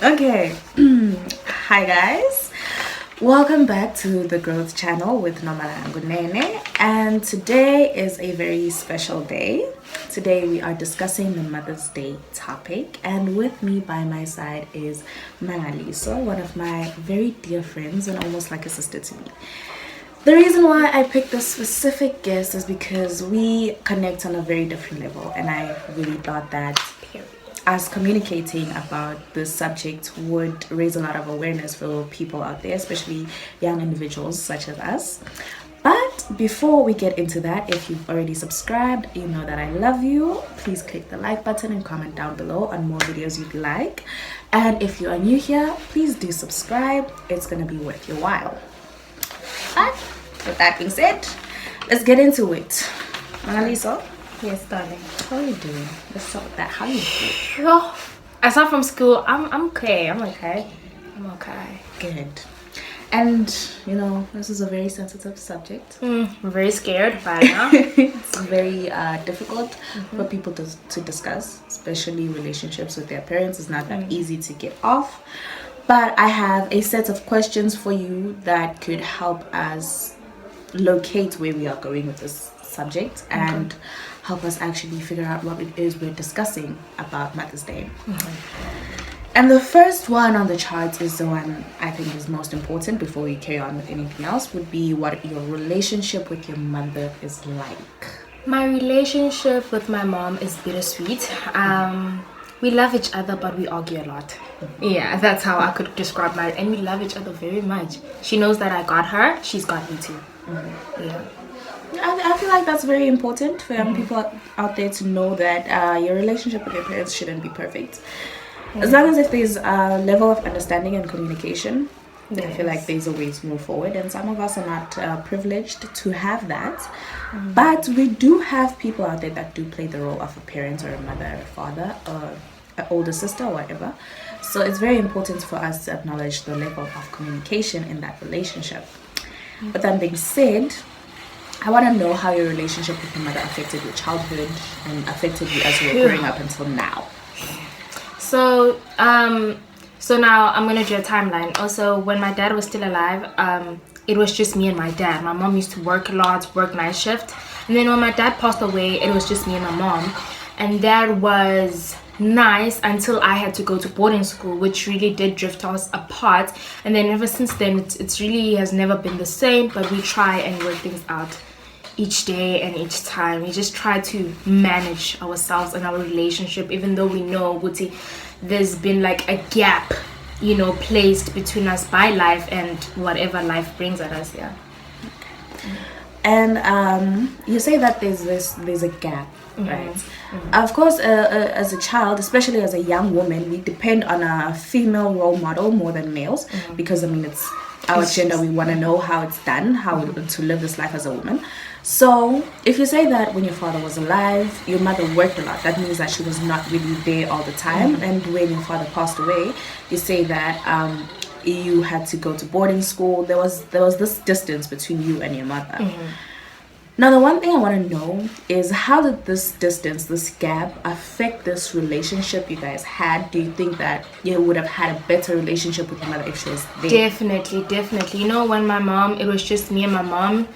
Okay. Hi guys. Welcome back to the Growth Channel with Nomalangu Nene, and today is a very special day. Today we are discussing the Mother's Day topic, and with me by my side is Mangaliso, one of my very dear friends and almost like a sister to me. The reason why I picked this specific guest is because we connect on a very different level, and I really thought that us communicating about this subject would raise a lot of awareness for people out there, especially young individuals such as us. But before we get into that, if you've already subscribed, you know that I love you. Please click the like button and comment down below on more videos you'd like. And if you are new here, please do subscribe. It's gonna be worth your while. But with that being said, let's get into it. Mangaliso? Yes, darling. How are you doing? Let's start with that. How are you doing? Oh, aside from school, I'm okay. I'm okay. Good. And you know, this is a very sensitive subject. I'm very scared by now. It's very difficult for people to discuss, especially relationships with their parents. It's not that easy to get off. But I have a set of questions for you that could help us locate where we are going with this subject and help us actually figure out what it is we're discussing about Mother's Day. And the first one on the chart is the one I think is most important before we carry on with anything else, would be what your relationship with your mother is like. My relationship with my mom is bittersweet. We love each other, but we argue a lot. Yeah, that's how I could describe my. And we love each other very much. She knows that I got her. She's got me too. Yeah. I feel like that's very important for young people out there to know that your relationship with your parents shouldn't be perfect. As long as if there's a level of understanding and communication, I feel like there's a way to move forward. And some of us are not privileged to have that. But we do have people out there that do play the role of a parent or a mother or a father or an older sister or whatever. So it's very important for us to acknowledge the level of communication in that relationship. But that being said, I want to know how your relationship with your mother affected your childhood and affected you as you were growing up until now. So now I'm gonna do a timeline. Also, when my dad was still alive, it was just me and my dad. My mom used to work a lot, work night shift, and then when my dad passed away, it was just me and my mom, and that was nice until I had to go to boarding school, which really did drift us apart. And then ever since then, it's really has never been the same. But we try and work things out each day and each time. We just try to manage ourselves and our relationship, even though we know there's been like a gap, you know, placed between us by life and whatever life brings at us. Yeah. And you say that there's a gap, right? Of course, as a child, especially as a young woman, we depend on a female role model more than males, because I mean it's our gender. We want to know how it's done, how to live this life as a woman. So if you say that when your father was alive, your mother worked a lot, that means that she was not really there all the time. And when your father passed away, you say that you had to go to boarding school. There was this distance between you and your mother. Now, the one thing I want to know is, how did this distance, this gap, affect this relationship you guys had? Do you think that you would have had a better relationship with your mother if she was there? Definitely. You know, when it was just me and my mom,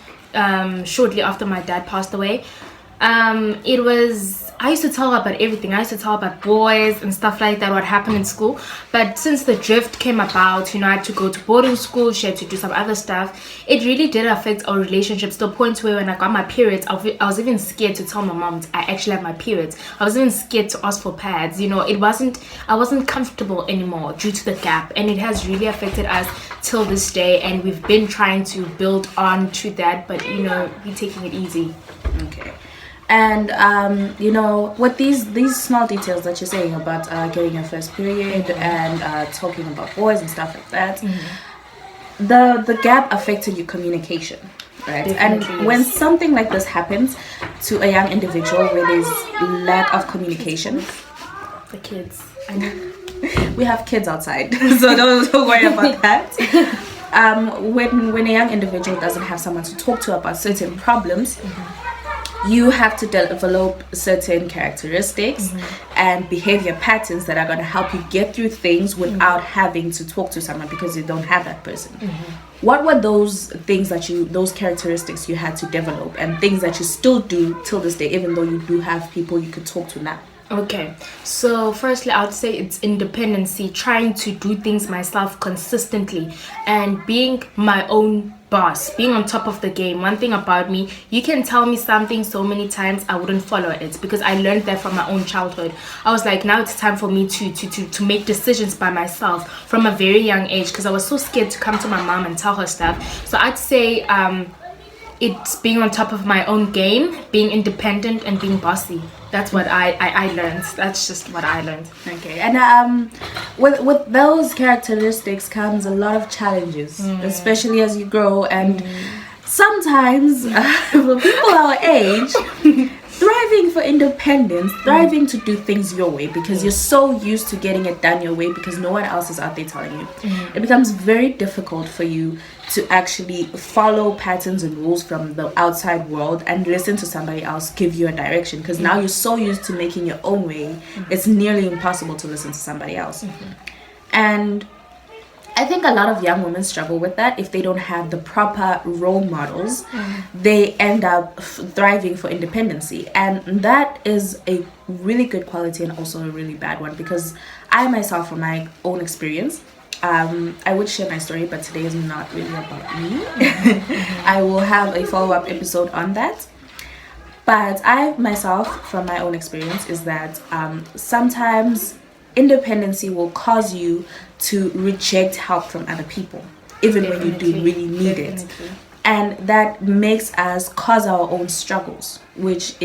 shortly after my dad passed away, I used to tell her about everything. I used to tell her about boys and stuff like that, what happened in school. But since the drift came about, you know, I had to go to boarding school, she had to do some other stuff. It really did affect our relationship to the point where when I got my periods, I was even scared to tell my mom I actually had my periods. I was even scared to ask for pads. You know, I wasn't comfortable anymore due to the gap. And it has really affected us till this day. And we've been trying to build on to that. But, you know, we're taking it easy. Okay. And you know, with these small details that you're saying about getting your first period and talking about boys and stuff like that, the gap affected your communication, right? Definitely, and when something like this happens to a young individual where there's lack of communication, the kids, we have kids outside, so don't worry about that. When a young individual doesn't have someone to talk to about certain problems, you have to develop certain characteristics and behavior patterns that are going to help you get through things without having to talk to someone because you don't have that person. What were those things those characteristics you had to develop, and things that you still do till this day, even though you do have people you could talk to now? Okay, so firstly, I would say it's independency, trying to do things myself consistently, and being my own boss, being on top of the game. One thing about me, you can tell me something so many times, I wouldn't follow it, because I learned that from my own childhood. I was like, now it's time for me to make decisions by myself from a very young age, because I was so scared to come to my mom and tell her stuff. So I'd say it's being on top of my own game, being independent, and being bossy. That's what I learned. That's just what I learned. Okay, and with those characteristics comes a lot of challenges, especially as you grow, and sometimes for people our age, thriving for independence, thriving to do things your way, because you're so used to getting it done your way because no one else is out there telling you. It becomes very difficult for you to actually follow patterns and rules from the outside world and listen to somebody else give you a direction, because now you're so used to making your own way, it's nearly impossible to listen to somebody else. And I think a lot of young women struggle with that. If they don't have the proper role models, they end up thriving for independency. And that is a really good quality and also a really bad one, because I myself, from my own experience, I would share my story, but today is not really about me. I will have a follow-up episode on that. But I myself, from my own experience, is that sometimes independency will cause you to reject help from other people, even when you do really need it. And that makes us cause our own struggles, which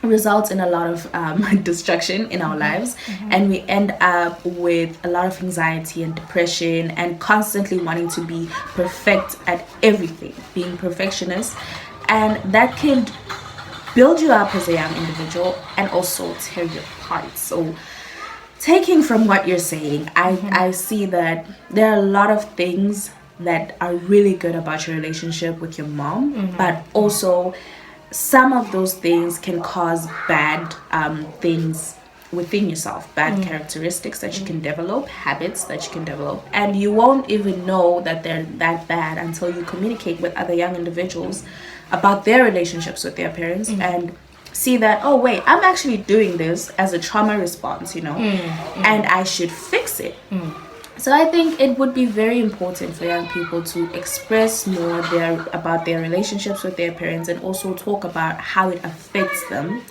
results in a lot of destruction in our lives, and we end up with a lot of anxiety and depression and constantly wanting to be perfect at everything, being perfectionist, and that can build you up as a young individual and also tear you apart. So taking from what you're saying, I see that there are a lot of things that are really good about your relationship with your mom, but also some of those things can cause bad things within yourself, bad characteristics that you can develop, habits that you can develop, and you won't even know that they're that bad until you communicate with other young individuals about their relationships with their parents and see that, oh wait, I'm actually doing this as a trauma response, and I should fix it. So I think it would be very important for young people to express more about their relationships with their parents, and also talk about how it affects them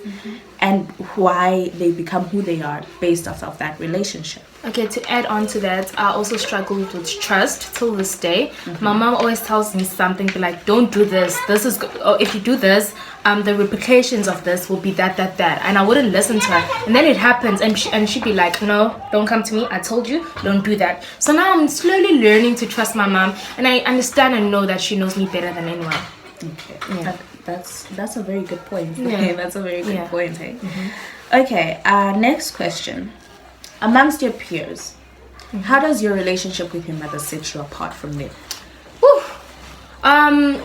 and why they become who they are based off of that relationship. Okay, to add on to that, I also struggle with trust till this day. My mom always tells me something like, don't do this. This is or if you do this, the repercussions of this will be that. And I wouldn't listen to her. And then it happens, and she'd be like, no, don't come to me. I told you, don't do that. So now I'm slowly learning to trust my mom, and I understand and know that she knows me better than anyone. Okay. Yeah. That's a very good point. Yeah. That's a very good point. Hey? Okay, next question. Amongst your peers, how does your relationship with your mother set you apart from them?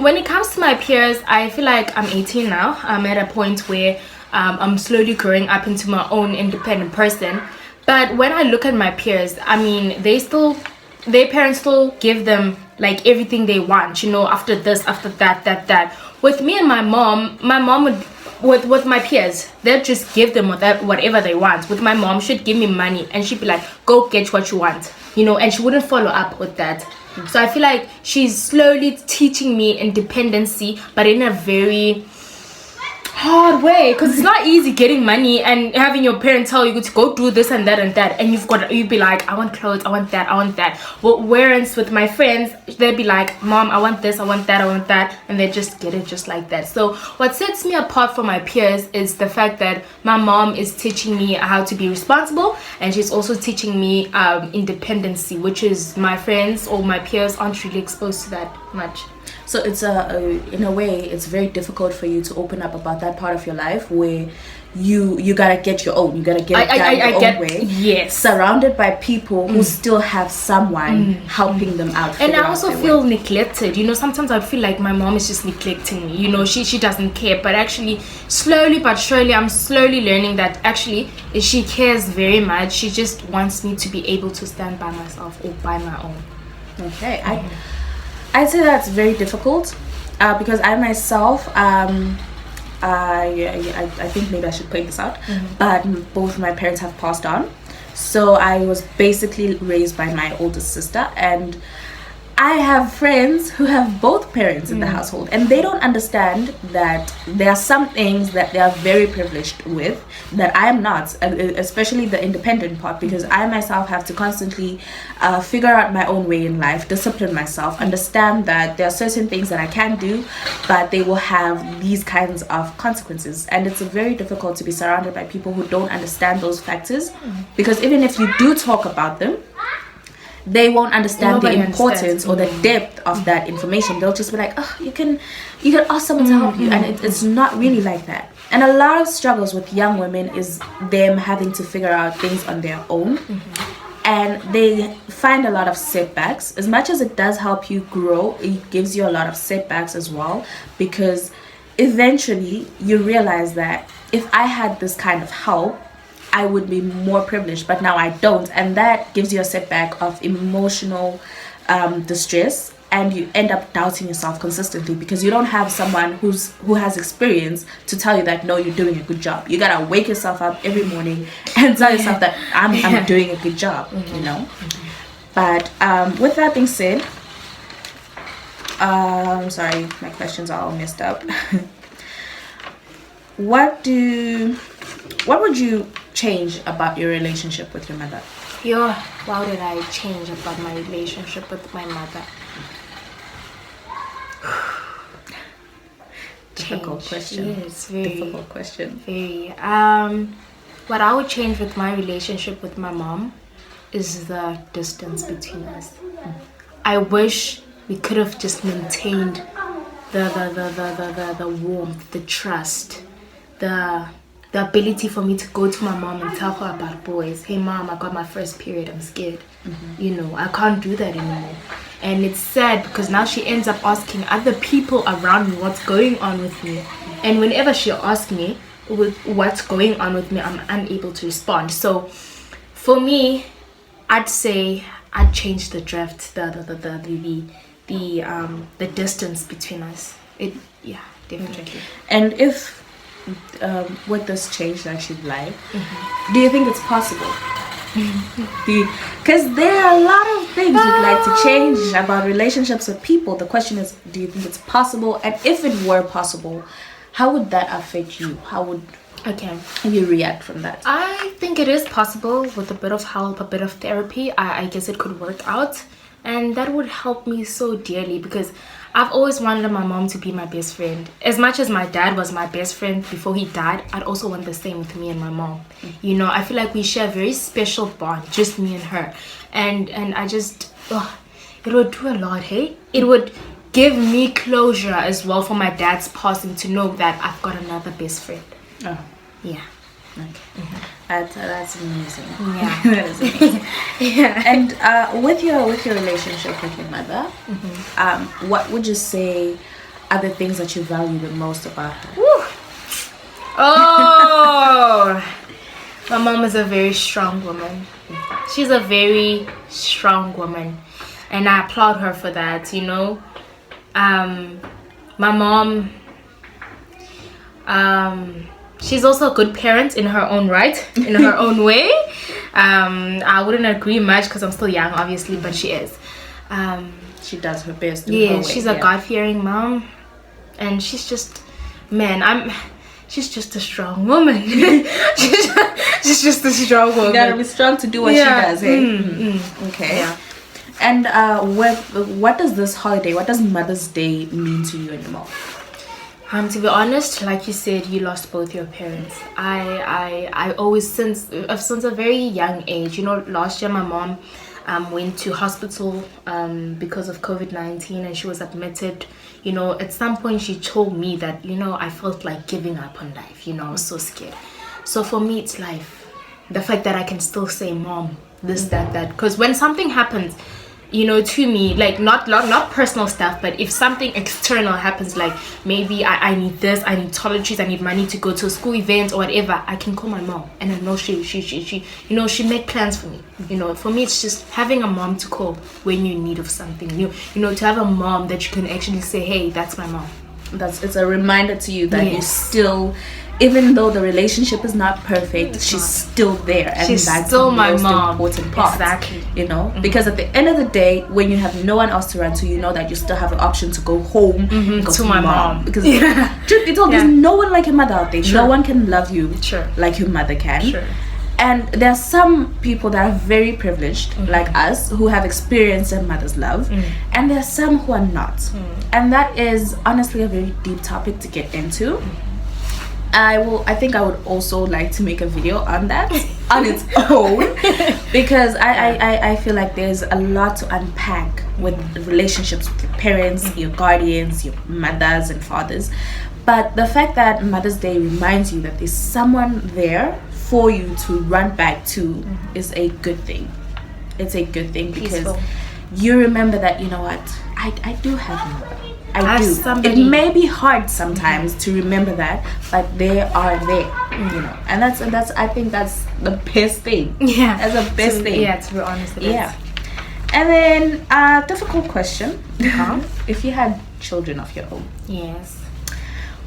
When it comes to my peers, I feel like I'm 18 now. I'm at a point where I'm slowly growing up into my own independent person. But when I look at my peers, I mean, their parents still give them like everything they want, after this, after that. With me and my mom would, with my peers, they'll just give them whatever they want. With my mom, she'd give me money and she'd be like, go get what you want, and she wouldn't follow up with that. So I feel like she's slowly teaching me independency, but in a very hard way, because it's not easy getting money and having your parents tell you to go do this and that, and you'd be like, I want clothes, I want that. Well, whereas with my friends, they'd be like, Mom, I want this, I want that, and they just get it just like that. So what sets me apart from my peers is the fact that my mom is teaching me how to be responsible, and she's also teaching me independency, which is my friends or my peers aren't really exposed to that much. So it's in a way, it's very difficult for you to open up about that part of your life where you gotta get your own. You gotta get it done your own way. Yes. Surrounded by people who still have someone helping them out. And I also feel neglected. You know, sometimes I feel like my mom is just neglecting me. You know, she doesn't care. But actually, slowly but surely, I'm slowly learning that actually she cares very much. She just wants me to be able to stand by myself or by my own. Okay. I'd say that's very difficult because I myself, I think maybe I should point this out, but both my parents have passed on. So I was basically raised by my oldest sister, and I have friends who have both parents in the household, and they don't understand that there are some things that they are very privileged with that I am not, especially the independent part, because I myself have to constantly figure out my own way in life, discipline myself, understand that there are certain things that I can do, but they will have these kinds of consequences. And it's very difficult to be surrounded by people who don't understand those factors, because even if you do talk about them, they won't understand the importance or the depth of that information. They'll just be like, oh, you can ask someone to help you, and it's not really like that. And a lot of struggles with young women is them having to figure out things on their own, and they find a lot of setbacks. As much as it does help you grow, it gives you a lot of setbacks as well, because eventually you realize that if I had this kind of help, I would be more privileged, but now I don't, and that gives you a setback of emotional distress, and you end up doubting yourself consistently because you don't have someone who has experience to tell you that no, you're doing a good job. You gotta wake yourself up every morning and tell yourself that I'm doing a good job, you know. But with that being said, sorry, my questions are all messed up. What would you change about your relationship with your mother? Why did I change about my relationship with my mother? Difficult question. Yes, very difficult question. Very. What I would change with my relationship with my mom is the distance between us. I wish we could have just maintained the warmth, the trust, the ability for me to go to my mom and tell her about boys. Hey mom, I got my first period, I'm scared. You know, I can't do that anymore. And it's sad because now she ends up asking other people around me what's going on with me. And whenever she asks me what's going on with me, I'm unable to respond. So for me, I'd say I'd change the drift, the distance between us. Definitely. And if with this change that you'd like, do you think it's possible? Because there are a lot of things you'd like to change about relationships with people. The question is, do you think it's possible? And if it were possible, how would that affect you? How would you react from that? I think it is possible with a bit of help, a bit of therapy. I guess it could work out, and that would help me so dearly because I've always wanted my mom to be my best friend. As much as my dad was my best friend before he died, I'd also want the same with me and my mom. You know, I feel like we share a very special bond, just me and her. And I just, it would do a lot, hey? It would give me closure as well for my dad's passing to know that I've got another best friend. Oh. Yeah. Okay. That's amazing. Yeah. That is amazing. Yeah. And with your relationship with your mother, what would you say are the things that you value the most about her? Woo. Oh, my mom is a very strong woman. She's a very strong woman, and I applaud her for that. You know, my mom. She's also a good parent in her own right, in her own way. I wouldn't agree much because I'm still young, obviously, but she is. She does her best. Yeah, she's a God-fearing mom, and she's just, she's just a strong woman. she's just a strong woman. You gotta be strong to do what she does. Hey? Okay. Yeah. And what does this holiday, what does Mother's Day mean to you and your mom? To be honest, like you said, you lost both your parents. I always, since a very young age, you know, last year my mom went to hospital because of COVID-19, and she was admitted. You know, at some point she told me that, you know, I felt like giving up on life. You know, I was so scared. So for me, it's life. The fact that I can still say, Mom, this, that. Because when something happens, you know, to me, like not personal stuff, but if something external happens, like maybe I need this, I need toiletries, I need money to go to a school event or whatever, I can call my mom, and I know she you know, she made plans for me. You know, for me, it's just having a mom to call when you're in need of something. You know, to have a mom that you can actually say, hey, that's my mom. It's a reminder to you that you still, even though the relationship is not perfect, she's still there, and she's that's still the my most mom. important part. Exactly. You know, because at the end of the day, when you have no one else to run to, you know that you still have the option to go home and go to my mom. Because truth be told, there's no one like your mother out there. No one can love you like your mother can. And there are some people that are very privileged, like us, who have experienced their mother's love, and there are some who are not. And that is honestly a very deep topic to get into. I think I would also like to make a video on that on its own, because I feel like there's a lot to unpack with relationships with your parents, your guardians, your mothers and fathers. But the fact that Mother's Day reminds you that there's someone there for you to run back to is a good thing. It's a good thing because you remember that, you know what, I do have a mother. I do. Somebody. It may be hard sometimes to remember that, but they are there, you know, and that's I think that's the best thing. Yeah, that's the best thing. Yeah, to be honest. Yeah. And then a difficult question: if you had children of your own, yes,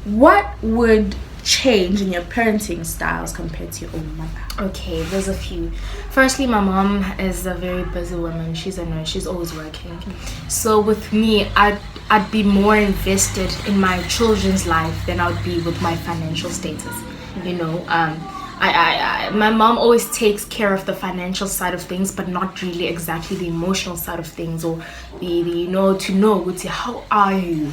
what would change in your parenting styles compared to your own mother? Okay, there's a few. Firstly, my mom is a very busy woman. She's a nurse. She's always working. So with me, I'd be more invested in my children's life than I would be with my financial status. You know, my mom always takes care of the financial side of things, but not really exactly the emotional side of things, or the you know, to know, Guti, how are you?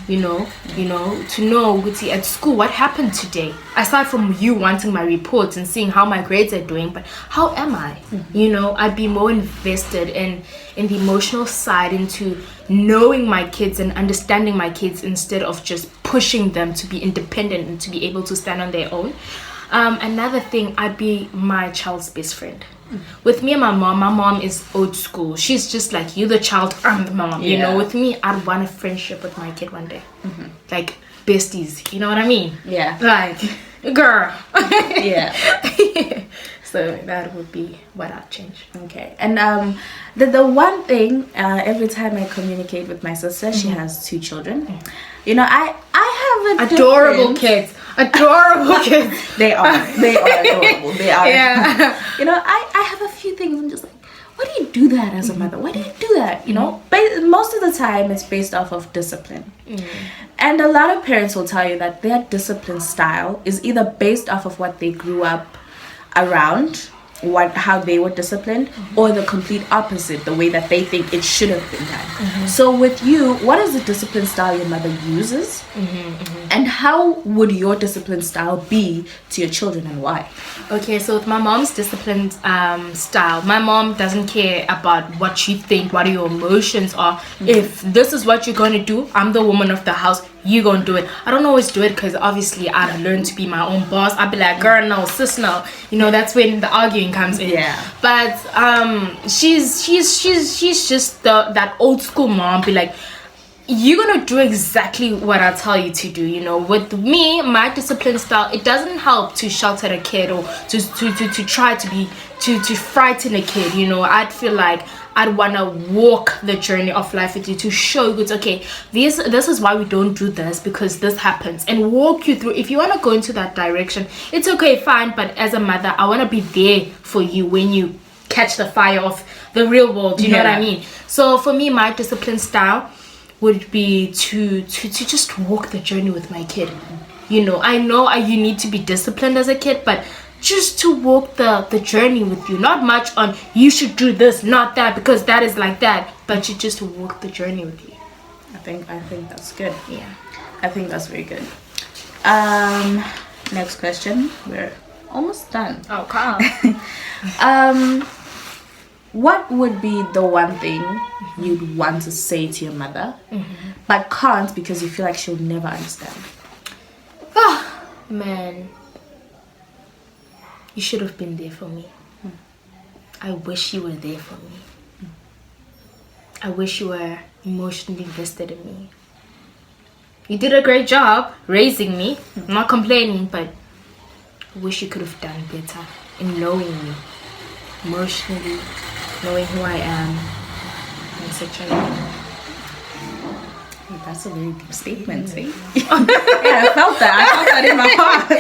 You know, to know, Guti, at school, what happened today? Aside from you wanting my reports and seeing how my grades are doing, but how am I? You know, I'd be more invested in the emotional side, into knowing my kids and understanding my kids, instead of just pushing them to be independent and to be able to stand on their own. Another thing, I'd be my child's best friend. With me and my mom is old school. She's just like, you the child, I'm the mom. You know, with me, I'd want a friendship with my kid one day. Like besties, you know what I mean? Yeah. Like, girl. Yeah. So that would be what I'd change. Okay. And the one thing, every time I communicate with my sister, she has 2 children. You know, I have adorable kids. Adorable kids. They are adorable. They are. Yeah. You know, I have a few things. I'm just like, why do you do that as a mother? Why do you do that? You know, most of the time it's based off of discipline. And a lot of parents will tell you that their discipline style is either based off of what they grew up around, how they were disciplined, or the complete opposite, the way that they think it should have been done. So with you, what is the discipline style your mother uses, and how would your discipline style be to your children, and why? Okay, so with my mom's disciplined style, my mom doesn't care about what you think, what your emotions are. If this is what you're going to do, I'm the woman of the house, you're going to do it. I don't always do it, because obviously I've learned to be my own boss. I'd be like, girl, no, sis, no. You know, that's when the arguing comes in. Yeah. But she's just that old school mom. Be like, you're gonna do exactly what I tell you to do. You know, with me, my discipline style, it doesn't help to shout at a kid, or to try to frighten a kid. You know, I'd feel like I'd want to walk the journey of life with you, to show you, okay, this is why we don't do this, because this happens, and walk you through. If you want to go into that direction, it's okay, fine, but as a mother, I want to be there for you when you catch the fire of the real world. You know what I mean? So for me, my discipline style would be to just walk the journey with my kid. You know you need to be disciplined as a kid, but just to walk the journey with you. Not much on you should do this, not that, because that is like that, but you just walk the journey with you. I think that's good. Yeah, I think that's very good. Next question. We're almost done. Oh, calm. what would be the one thing you'd want to say to your mother, but can't because you feel like she'll never understand? Ah, man. You should have been there for me. I wish you were there for me. I wish you were emotionally invested in me. You did a great job raising me. I'm not complaining, but I wish you could have done better in knowing me. Emotionally, knowing who I am, and such a That's a very deep statement, eh? Yeah, I felt that in my heart.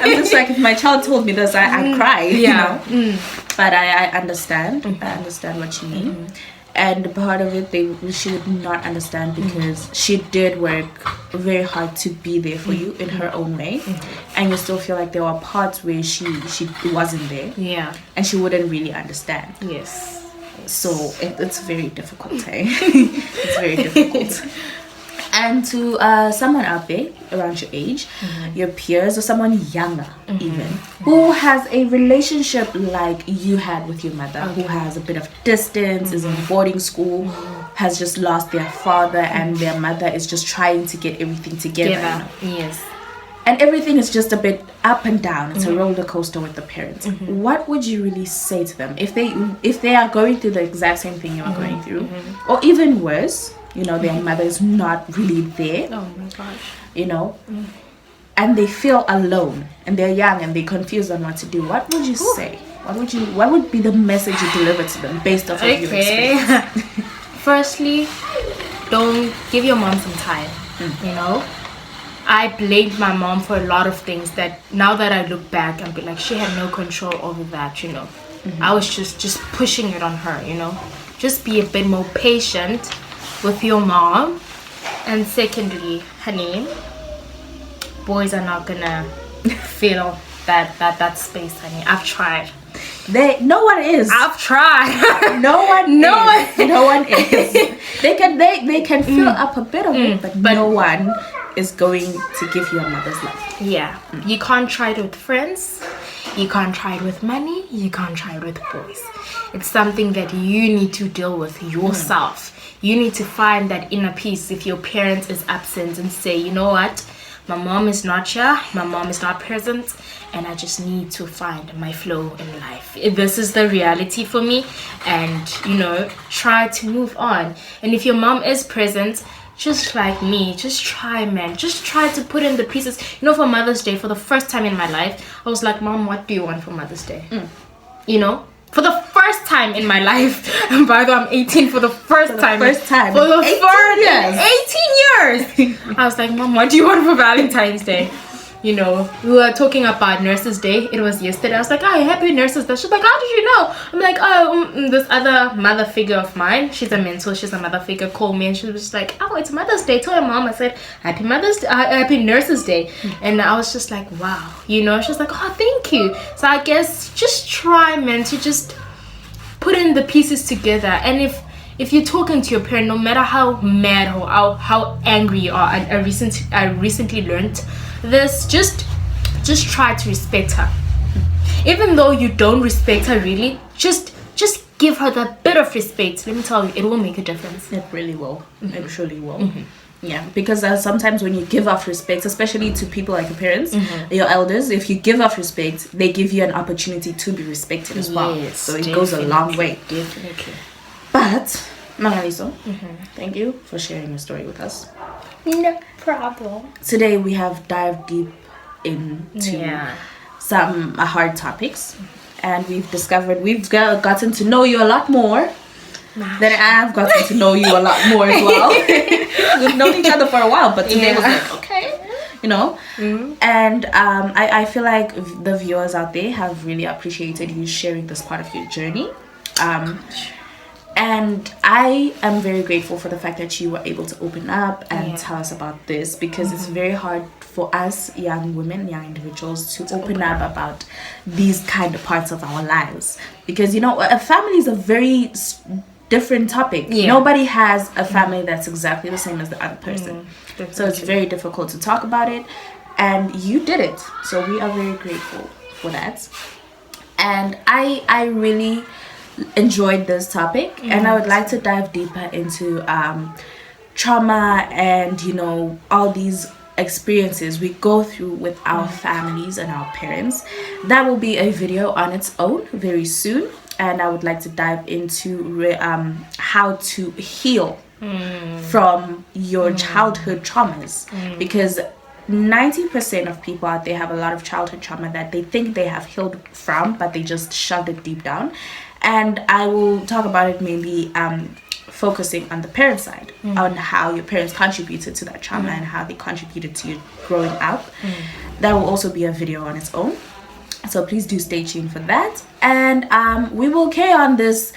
I'm just like, if my child told me this, I'd cry, you know? But I understand. I understand what you mean. And part of it, she would not understand because she did work very hard to be there for you in her own way. And you still feel like there were parts where she wasn't there. Yeah. And she wouldn't really understand. Yes. So it's very difficult, eh? It's very difficult. And to someone out there around your age, your peers, or someone younger even, who has a relationship like you had with your mother, who has a bit of distance, is in boarding school, has just lost their father, and their mother is just trying to get everything together. You know? Yes. And everything is just a bit up and down. It's a roller coaster with the parents. What would you really say to them if they are going through the exact same thing you are going through, or even worse? You know, their mother is not really there. Oh my gosh. You know, and they feel alone, and they're young, and they're confused on what to do. What would you say? What would be the message you deliver to them based off of your experience? Firstly, don't give your mom some time. You know, I blamed my mom for a lot of things that now that I look back, I'm like, she had no control over that. You know, I was just pushing it on her. You know, just be a bit more patient with your mom. And secondly, honey, boys are not gonna fill that space, honey. I've tried. No one is. I've tried. No one is. They can fill up a bit of it, but no one is going to give you a mother's love. Yeah. You can't try it with friends. You can't try it with money. You can't try it with boys. It's something that you need to deal with yourself. You need to find that inner peace if your parent is absent and say, you know what, my mom is not here, my mom is not present, and I just need to find my flow in life. This is the reality for me, and you know, try to move on. And if your mom is present, just like me, just try, man. Just try to put in the pieces. You know, for Mother's Day, for the first time in my life, I was like, Mom, what do you want for Mother's Day? You know? For the first time in my life. And by the way, I'm 18 for the first time. First time. For the 18 first 18 years. I was like, Mom, what do you want for Valentine's Day? You know, we were talking about Nurses Day. It was yesterday. I was like, oh, happy Nurses Day. She's like, how did you know? I'm like, oh, this other mother figure of mine, she's a mentor, she's a mother figure, called me, and she was just like, oh, it's Mother's Day. Tell your mom I said, happy Nurses Day. And I was just like, wow. You know, she's like, oh, thank you. So I guess just try, man, to just put in the pieces together. And if you're talking to your parent, no matter how mad or how angry you are, I recently learned this, just try to respect her. Even though you don't respect her really, just give her that bit of respect. Let me tell you, it will make a difference. It really will. It truly will. Yeah, because sometimes when you give off respect, especially to people like your parents, your elders, if you give off respect, they give you an opportunity to be respected as well. Yes, so it goes a long way. Definitely. But Mangaliso, thank you for sharing your story with us. No problem. Today we have dived deep into some hard topics, and we've gotten to know you a lot more than I've gotten to know you a lot more as well. We've known each other for a while, but today was like, okay, you know. And I feel like the viewers out there have really appreciated you sharing this part of your journey. And I am very grateful for the fact that you were able to open up and tell us about this, because it's very hard for us young women, young individuals, to open up about these kind of parts of our lives. Because, you know, a family is a very different topic. Nobody has a family that's exactly the same as the other person. So it's very difficult to talk about it. And you did it. So we are very grateful for that. And I really enjoyed this topic, and I would like to dive deeper into trauma and, you know, all these experiences we go through with our families and our parents. That will be a video on its own very soon, and I would like to dive into how to heal from your childhood traumas, because 90% of people out there have a lot of childhood trauma that they think they have healed from, but they just shoved it deep down. And I will talk about it mainly focusing on the parent side, on how your parents contributed to that trauma and how they contributed to you growing up. That will also be a video on its own, so please do stay tuned for that. And we will carry on this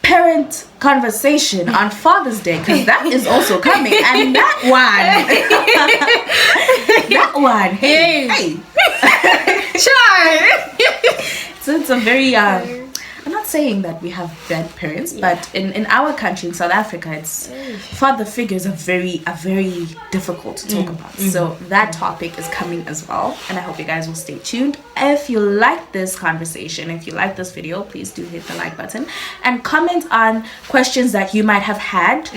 parent conversation on Father's Day, because that is also coming, and that one hey. Sure. So it's a very I'm not saying that we have bad parents, but in our country, in South Africa, it's father figures are very difficult to talk about. So that topic is coming as well, and I hope you guys will stay tuned. If you like this conversation, if you like this video, please do hit the like button and comment on questions that you might have had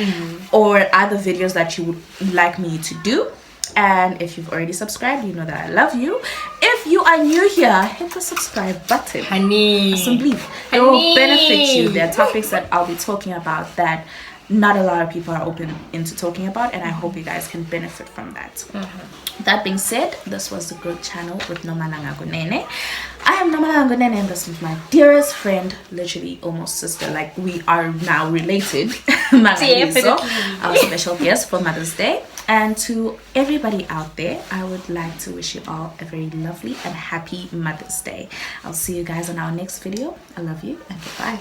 or other videos that you would like me to do. And if you've already subscribed, you know that I love you. If you are new here, hit the subscribe button. Honey. Simply, it will benefit you. There are topics that I'll be talking about that not a lot of people are open into talking about, and I hope you guys can benefit from that. That being said, this was the Growth Channel with Nomalanga Gunene. I am Nomalanga Gunene, and this is my dearest friend, literally almost sister, like we are now related, Mangaliso, our special guest for Mother's Day. And to everybody out there, I would like to wish you all a very lovely and happy Mother's Day. I'll see you guys on our next video. I love you, and goodbye.